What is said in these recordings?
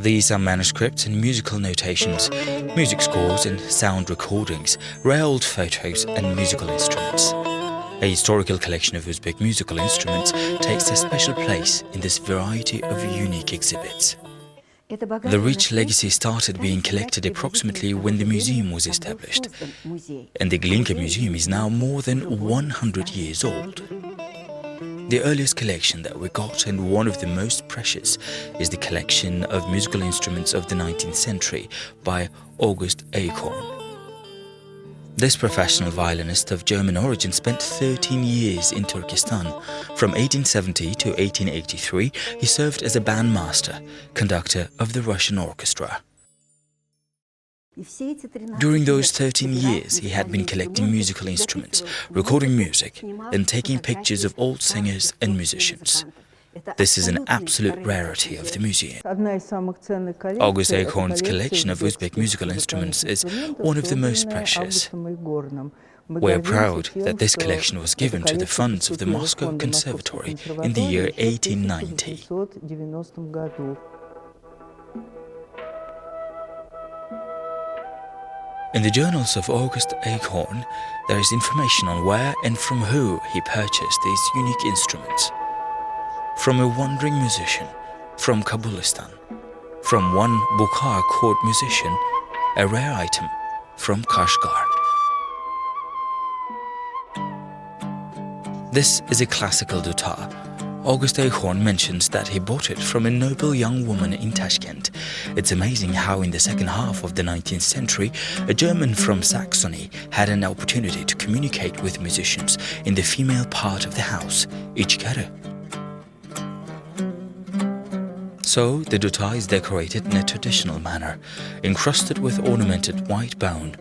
These are manuscripts and musical notations, music scores and sound recordings, rare old photos and musical instruments. A historical collection of Uzbek musical instruments takes a special place in this variety of unique exhibits. The rich legacy started being collected approximately when the museum was established, and the Glinka Museum is now more than 100 years old. The earliest collection that we got, and one of the most precious, is the collection of musical instruments of the 19th century by August Eichhorn. This professional violinist of German origin spent 13 years in Turkestan. From 1870 to 1883, he served as a bandmaster, conductor of the Russian orchestra. During those 13 years, he had been collecting musical instruments, recording music, and taking pictures of old singers and musicians. This is an absolute rarity of the museum. August Eichhorn's collection of Uzbek musical instruments is one of the most precious. We are proud that this collection was given to the funds of the Moscow Conservatory in the year 1890. In the journals of August Eichhorn, there is information on where and from who he purchased these unique instruments. From a wandering musician from Kabulistan, from one Bukhar court musician, a rare item from Kashgar. This is a classical dutar. August Eichhorn mentions that he bought it from a noble young woman in Tashkent. It's amazing how in the second half of the 19th century, a German from Saxony had an opportunity to communicate with musicians in the female part of the house, İçkeri. So, the dutar is decorated in a traditional manner, encrusted with ornamented white bone.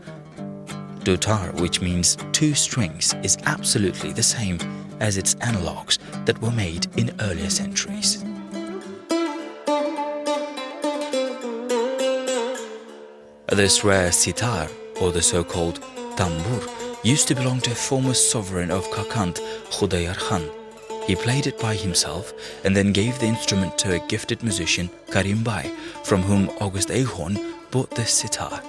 Dutar, which means two strings, is absolutely the same as its analogues that were made in earlier centuries. This rare sitar, or the so-called tambur, used to belong to a former sovereign of Kakand, Khudayar Khan. He played it by himself and then gave the instrument to a gifted musician, Karim Bey, from whom August Eichhorn bought this sitar.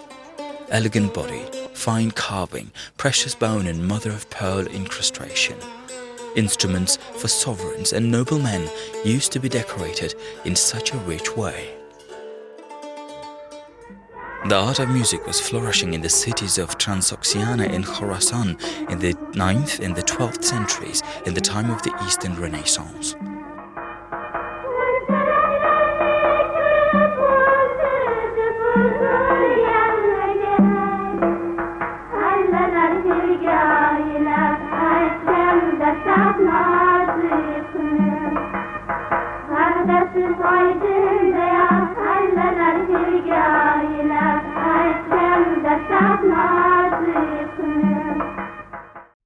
Elegant body, fine carving, precious bone and mother-of-pearl incrustation. Instruments for sovereigns and noblemen used to be decorated in such a rich way. The art of music was flourishing in the cities of Transoxiana and Khorasan in the 9th and the 12th centuries in the time of the Eastern Renaissance.